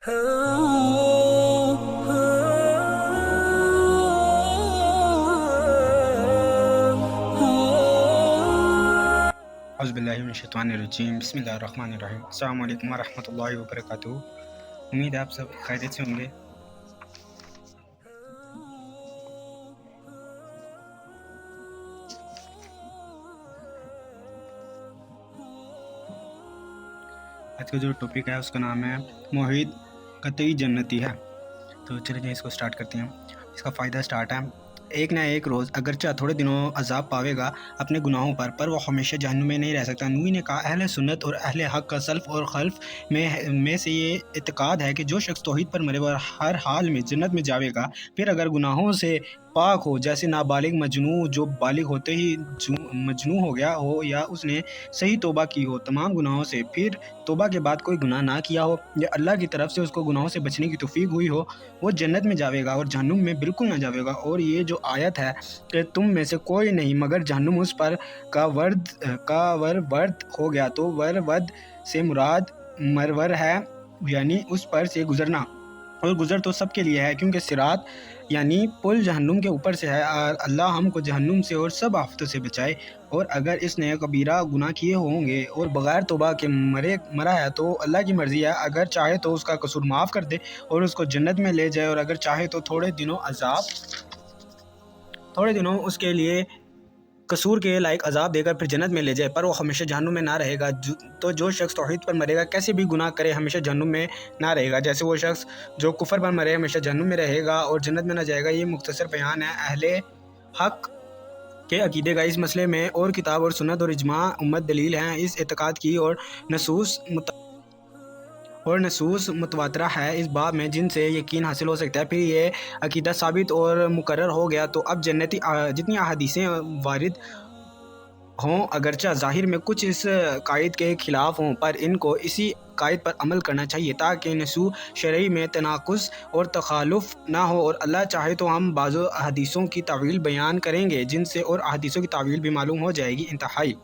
औज़ुबिल्लाहिमिनश्शैतानिर्रजीम बिस्मिल्लाहिर्रहमानिर्रहीम अस्सलामु अलैकुम वरहमतुल्लाहि वबरकातुहू। उम्मीद है आप सब खैरियत से होंगे। आज का जो टॉपिक है उसका नाम है मोहित कतई जन्नती है। तो चलिए इसको स्टार्ट करते हैं। इसका फ़ायदा स्टार्ट है। एक ना एक रोज़ अगरचे थोड़े दिनों अजाब पावेगा अपने गुनाहों पर वो हमेशा जहन्नुम में नहीं रह सकता। नूरी ने कहा, अहले सुन्नत और अहले हक़ का सल्फ़ और खल्फ़ में से ये इत्तिक़ाद है कि जो शख्स तौहीद पर मरे वह हर हाल में जन्नत में जावेगा। फिर अगर गुनाहों से पाक हो, जैसे नाबालिग मजनू जो बालिग होते ही मजनू हो गया हो, या उसने सही तौबा की हो तमाम गुनाहों से, फिर तौबा के बाद कोई गुनाह ना किया हो, या अल्लाह की तरफ से उसको गुनाहों से बचने की तौफीक हुई हो, वो जन्नत में जावेगा और जहन्नुम में बिल्कुल ना जावेगा। और ये जो आयत है कि तुम में से कोई नहीं मगर जहन्नुम उस पर का वर्द हो गया, तो वद से मुराद मरवर है, यानी उस पर से गुजरना। और गुज़र तो सबके लिए है, क्योंकि सिरात यानी पुल जहन्नुम के ऊपर से है। अल्लाह हमको जहन्नुम से और सब आफतों से बचाए। और अगर इसने कबीरा गुनाह किए होंगे और बग़ैर तौबा के मरा है तो अल्लाह की मर्ज़ी है, अगर चाहे तो उसका कसूर माफ़ कर दे और उसको जन्नत में ले जाए, और अगर चाहे तो थोड़े दिनों उसके लिए कसूर के लायक अजाब देकर फिर जन्नत में ले जाए, पर वो हमेशा जहन्नुम में ना रहेगा। तो जो शख्स तौहीद पर मरेगा कैसे भी गुनाह करे हमेशा जहन्नुम में ना रहेगा। जैसे वो शख्स जो कुफर पर मरे हमेशा जहन्नुम में रहेगा और जन्नत में ना जाएगा। ये मुख्तसर बयान है अहले हक़ के अकीदे का इस मसले में। और किताब और सुन्नत और इजमा उम्मत दलील हैं इस एतकाद की, और नसूस मुतवातरा है इस बाब में, जिनसे यकीन हासिल हो सकता है। फिर ये अकीदा साबित और मुकर्रर हो गया, तो अब जन्नती जितनी अहादीसें वारिद हों, अगरचा ज़ाहिर में कुछ इस कायद के ख़िलाफ़ हों, पर इनको इसी कायद पर अमल करना चाहिए ताकि नसूस शरई में तनाकुस और तखालुफ़ ना हो। और अल्लाह चाहे तो हम बाज़ो अहादीसों की तावील बयान करेंगे, जिनसे और अहादीसों की तावील भी मालूम हो जाएगी। इंतहाई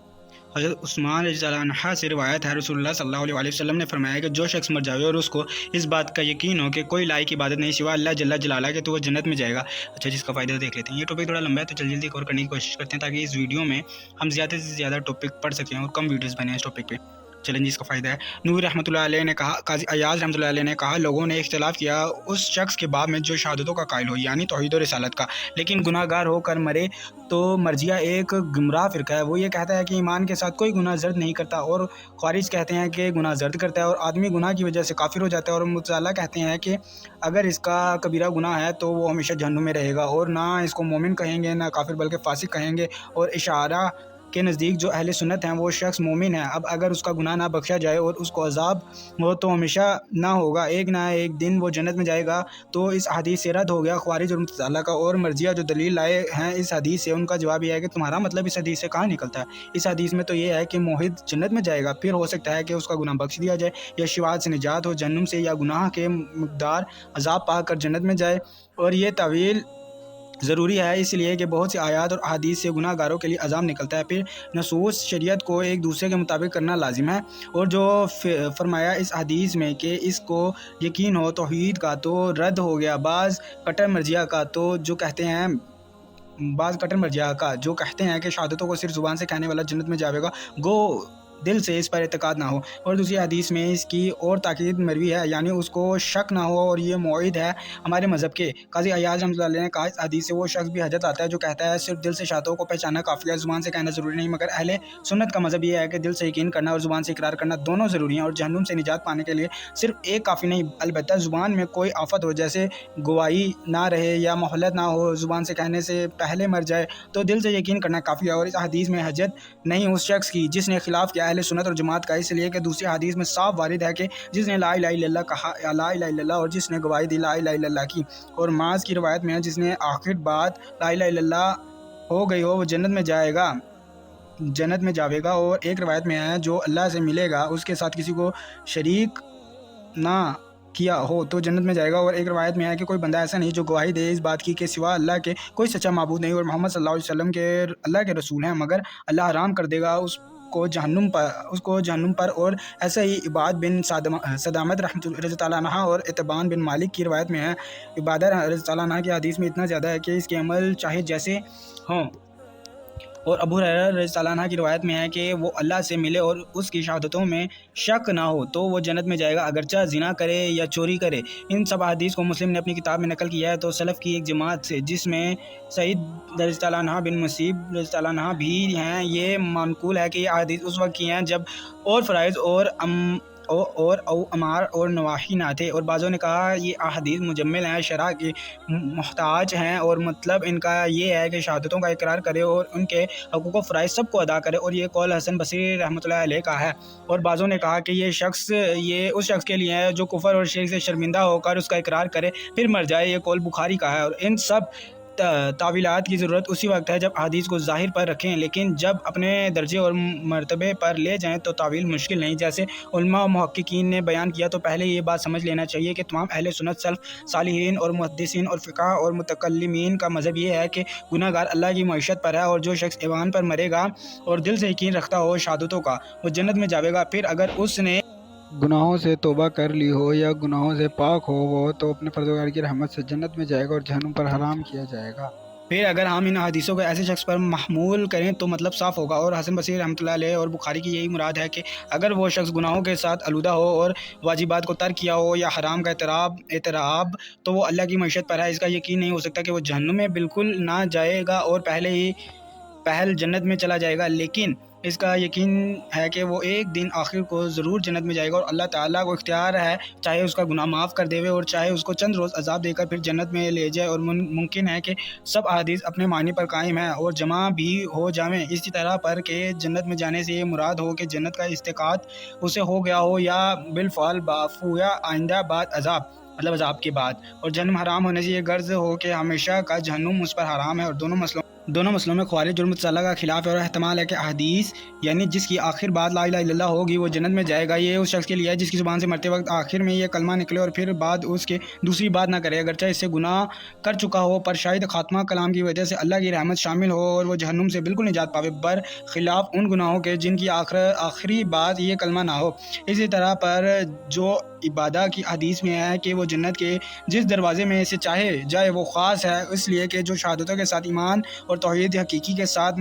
हज़रत उस्मान रज़ियल्लाहु अन्हु से रिवायत है, रसूलुल्लाह सल्लल्लाहु अलैहि वसल्लम ने फरमाया कि जो शख्स मर जावे और उसको इस बात का यकीन हो कि कोई लायक इबादत नहीं सिवा अल्लाह जल्ला जलाला के, तो वह जन्नत में जाएगा। अच्छा, जिसका फ़ायदा देख लेते हैं। ये टॉपिक थोड़ा लंबा है, तो जल्दी कवर करने की कोशिश करते हैं ताकि इस वीडियो में हम ज़्यादा से ज़्यादा टॉपिक पढ़ सकें और कम वीडियोज़ बने इस टॉपिक पे। चैलेंज इसका फ़ायदा है। नूरी रहमतुल्लाह अलैह ने कहा, काज़ी अयाज़ रहमतुल्लाह अलैह ने कहा, लोगों ने इख्तिलाफ़ किया उस शख्स के बाब में जो शहादतों का कायल हो, यानी तौहीद और रिसालत का, लेकिन गुनाहगार होकर मरे। तो मर्जिया एक गुमराह फ़िरका है, वो ये कहता है कि ईमान के साथ कोई गुनाह ज़र्द नहीं करता, और ख्वारिज कहते हैं कि गुनाह ज़र्द करता है और आदमी गुनाह की वजह से काफिर हो जाता है। और मुतज़िला कहते हैं कि अगर इसका कबीरा गुनाह है तो वो हमेशा जहन्नुम में रहेगा, और ना इसको मोमिन कहेंगे ना काफिर, बल्कि फासिक कहेंगे। और इशारा के नज़दीक जो अहले सुन्नत हैं वो शख्स मोमिन है। अब अगर उसका गुनाह ना बख्शा जाए और उसको अजाब हो तो हमेशा ना होगा, एक ना एक दिन वो जन्नत में जाएगा। तो इस हदीस से रद्द हो गया ख्वारिज और मुतज़िला का। और मर्जिया जो दलील लाए हैं इस हदीस से, उनका जवाब यह है कि तुम्हारा मतलब इस हदीस से कहाँ निकलता है। इस हदीस में तो ये है कि मोहित जन्नत में जाएगा, फिर हो सकता है कि उसका गुनाह बख्श दिया जाए, या शिवात से निजात हो जहन्नुम से, या गुनाह के मकदार अजाब पा कर जन्नत में जाए। और ये तवील ज़रूरी है इसलिए कि बहुत सी आयात और अहादीस से गुनाहगारों के लिए अज़ाब निकलता है। फिर नसूस शरीयत को एक दूसरे के मुताबिक करना लाजिम है। और जो फरमाया इस हदीस में कि इसको यकीन हो तौहीद का, तो रद्द हो गया बाज़ कट्टर मर्जिया का, तो जो कहते हैं कि शहादतों को सिर्फ ज़ुबान से कहने वाला जन्नत में जाएगा, गो दिल से इस पर एतकाद ना हो। और दूसरी हदीस में इसकी और ताकीद मरवी है, यानी उसको शक ना हो, और ये मौइद है हमारे मज़हब के। काज़ी अयाज़ रहमतुल्लाह अलैह ने कहा, इस हदीस से वो शख्स भी हजत आता है जो कहता है सिर्फ दिल से शहादतों को पहचानना काफ़ी है, ज़ुबान से कहना ज़रूरी नहीं। मगर अहले सुन्नत का मज़हब ये है कि दिल से यकीन करना और ज़ुबान से इकरार करना दोनों ज़रूरी हैं। और जहन्नुम से निजात पाने के लिए सिर्फ एक काफ़ी नहीं, अलबत्ता ज़ुबान में कोई आफत हो, जैसे गवाही ना रहे या मोहलत ना हो, ज़ुबान से कहने से पहले मर जाए, तो दिल से यकीन करना काफ़ी है। और इस हदीस में हजत नहीं उस शख्स की जिसने खिलाफ किया अहले सुन्नत और जमात का, इसलिए कि दूसरी हदीस में साफ वारिद है कि जिसने ला इलाहा इल्लल्लाह कहा, ला इलाहा इल्लल्लाह, और जिसने गवाही दी ला इलाहा इल्लल्लाह की। और माज़ की रिवायत में है, जिसने आखिर बात ला इलाहा इल्लल्लाह हो गई हो वो जन्नत में जाएगा। और एक रिवायत में है, जो अल्लाह से मिलेगा उसके साथ किसी को शरीक ना किया हो तो जन्नत में जाएगा। और एक रवायत में है कि कोई बंदा ऐसा नहीं जो गवाही दे इस बात की कि सिवा अल्लाह के कोई सच्चा माबूद नहीं, और मोहम्मद सल्लल्लाहु अलैहि वसल्लम के अल्लाह के रसूल हैं, मगर अल्लाह हराम कर देगा उस کو जहन्नुम पर। और ऐसा ही इबाद बिन सदामत रहमतुल्लाह रज़ी ताला अन्हा और इत्बान बिन मालिक की रिवायत में है। इबादत रज़ी ताला अन्हा की हदीस में इतना ज़्यादा है कि इसके अमल चाहे जैसे हों। और अबू हुरैरा रज़ी ताला अन्हु की रिवायत में है कि वो अल्लाह से मिले और उसकी शहादतों में शक ना हो तो वो जन्नत में जाएगा, अगरचा ज़िना करे या चोरी करे। इन सब हदीस को मुस्लिम ने अपनी किताब में नकल किया है। तो सलफ़ की एक जमात से, जिसमें सईद रज़ी ताला अन्हु बिन मुसीब रज़ी ताला अन्हु भी हैं, ये मनकूल है कि ये हदीस उस वक्त की हैं जब और फ़राइज़ और अमार और नवाही ना थे। और बाज़ों ने कहा ये अहादीस मुजम्मिल हैं, शरह के मुहताज हैं, और मतलब इनका ये है कि शहादतों का इकरार करे और उनके हकूक़ व फ़राइज़ सबको अदा करे। और ये कौल हसन बसरी रहमतुल्लाह अलैह का है। और बाज़ों ने कहा कि ये उस शख्स के लिए है जो कुफ़र और शिर्क से शर्मिंदा होकर उसका इकरार करे फिर मर जाए। ये कौल बुखारी का है। और इन सब तावीलात की ज़रूरत उसी वक्त है जब हदीस को ज़ाहिर पर रखें, लेकिन जब अपने दर्जे और मर्तबे पर ले जाएं तो तावील मुश्किल नहीं। जैसे उलमा और मुहक्किकीन ने बयान किया, तो पहले ये बात समझ लेना चाहिए कि तमाम अहले सुन्नत, सल्फ़ सालिहीन और मुहद्दिसीन और फ़िक़्ह और मुतकल्लिमीन का मज़हब ये है कि गुनाहगार अल्लाह की मईशत पर है, और जो शख्स ईमान पर मरेगा और दिल से यकीन रखता हो शहादतों का, वो जन्नत में जाएगा। फिर अगर उसने गुनाहों से तौबा कर ली हो या गुनाहों से पाक हो वो तो अपने परवरदिगार की रहमत से जन्नत में जाएगा और जहन्नुम पर हराम किया जाएगा। फिर अगर हम इन हदीसों को ऐसे शख्स पर महमूल करें तो मतलब साफ़ होगा। और हसन बसरी रहमतुल्लाह अलैह और बुखारी की यही मुराद है कि अगर वो शख्स गुनाहों के साथ आलूदा हो और वाजिबात को तर्क किया हो या हराम का एतराब तो वो अल्लाह की मईशत पर है। इसका यकीन नहीं हो सकता कि वो जहन्नुम में बिल्कुल ना जाएगा और पहल जन्नत में चला जाएगा, लेकिन इसका यकीन है कि वो एक दिन आखिर को ज़रूर जन्नत में जाएगा। और अल्लाह ताला को इख्तियार है, चाहे उसका गुनाह माफ़ कर देवे और चाहे उसको चंद रोज़ अजाब देकर फिर जन्नत में ले जाए। और मुमकिन है कि सब अहादीस अपने मानी पर कायम है और जमा भी हो जावें इसी तरह पर कि जन्नत में जाने से ये मुराद हो कि जन्नत का इस्तेकात उसे हो गया हो या बिलफ़ाल बाफ़ु या आइंदा बाद अजाब, मतलब अजाब के बाद। और जन्म हराम होने से ये गर्ज हो कि हमेशा का जहन्नुम उस पर हराम है। और दोनों मसलों में ख्वारिज जुर्म तसल्ला का खिलाफ है। और एहतमाल है कि हदीस यानी जिसकी आखिर बात ला इलाहा इल्लल्लाह होगी वो जन्नत में जाएगा, ये उस शख्स के लिए है जिसकी ज़ुबान से मरते वक्त आखिर में ये कलमा निकले और फिर बाद उसके दूसरी बात ना करे, अगरचे इससे गुनाह कर चुका हो, पर शायद खात्मा कलाम की वजह से अल्लाह की रहमत शामिल हो और वो जहन्नुम से बिल्कुल निजात पावे, बर खिलाफ उन गुनाहों के जिनकी आखिरी बात ये कलमा ना हो। इसी तरह पर जो इबादा की हदीस में है कि वो जन्नत के जिस दरवाज़े में से चाहे जाए वो ख़ास है, इसलिए कि जो शहादतों के साथ ईमान और तौहीद हकीकी के साथ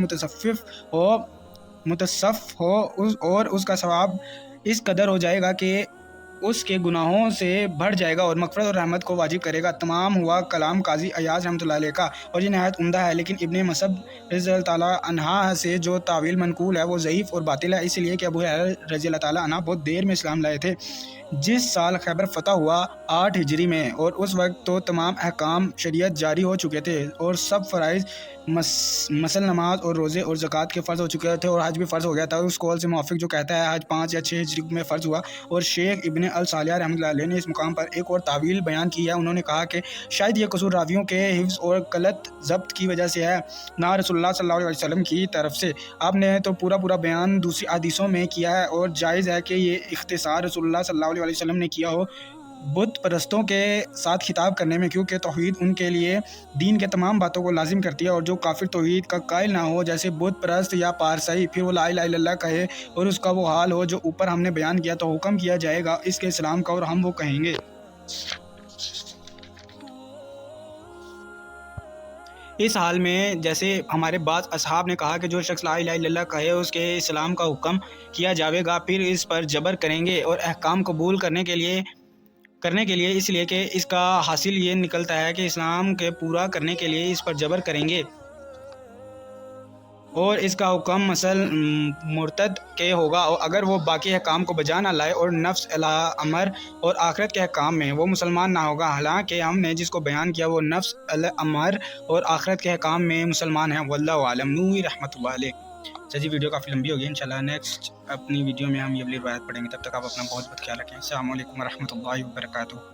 मुतसफ़ हो और उसका सवाब इस कदर हो जाएगा कि उसके गुनाहों से बढ़ जाएगा और मग़फ़िरत और रहमत को वाजिब करेगा। तमाम हुआ कलाम काजी अयाज़ रहमतुल्लाह अलैह का, और ये नहायत उम्दा है। लेकिन इब्ने मसअब रज़ी ताला अन्हा से जो तावील मनकूल है वो ज़ईफ़ और बातिल है, इसलिए कि अबू हुरैरा रज़ी ताला अन्हु बहुत देर में इस्लाम लाए थे, जिस साल खैबर फ़तह हुआ 8 हिजरी में, और उस वक्त तो तमाम अहकाम शरीयत जारी हो चुके थे और सब फ़राइज़ मसल नमाज और रोज़े और ज़कात के फ़र्ज़ हो चुके थे और हज भी फ़र्ज़ हो गया था। उस कौल से मुवाफ़िक जो कहता है हज 5 या 6 हिजरी में फ़र्ज़ हुआ। और शेख इब्ने अल सालिह रहमतुल्लाह अलैह ने इस मुकाम पर एक और तावील बयान की है। उन्होंने कहा कि शायद ये कसूर रावियों के हिफ्ज़ और गलत ज़ब्त की वजह से है, ना रसूलुल्लाह सल्लल्लाहु अलैहि वसल्लम की तरफ से। आपने तो पूरा बयान दूसरी हदीसों में किया है और जायज़ है कि ये इख्तिसार रसूलुल्लाह सल्लल्लाहु अलैहि वसल्लम ने किया हो बुत परस्तों के साथ खिताब करने में, क्योंकि तौहीद उनके लिए दीन के तमाम बातों को लाजिम करती है। और जो काफिर तौहीद का कायल ना हो, जैसे बुत परस्त या पारसाई, फिर वो ला इलाहा इल्लल्लाह कहे और उसका वो हाल हो जो ऊपर हमने बयान किया, तो हुक्म किया जाएगा इसके इस्लाम का और हम वो कहेंगे। इस हाल में जैसे हमारे बाज़ असहाब ने कहा कि जो शख्स ला इलाहा इल्लल्लाह कहे उसके इस्लाम का हुक्म किया जाएगा, फिर इस पर जबर करेंगे और अहकाम कबूल करने के लिए इसलिए कि इसका हासिल ये निकलता है कि इस्लाम के पूरा करने के लिए इस पर जबर करेंगे और इसका हुक्म मसल मुर्तद के होगा। और अगर वो बाकी अहकाम को बजा ना लाए और नफ्स अमर और आखिरत के अहकाम में वो मुसलमान ना होगा। हालांकि हमने जिसको बयान किया वो नफ्स अमर और आखिरत के अहकाम में मुसलमान है। वल्लाहु आलम। नूरी रहमतुल्लाह अलैह। जी वीडियो काफ़ी लंबी होगी, इंशाल्लाह नेक्स्ट अपनी वीडियो में हम ये वाली रिवायत पढ़ेंगे। तब तक आप अपना बहुत ख्याल रखें। अस्सलामु अलैकुम व रहमतुल्लाहि व बरकातुहू।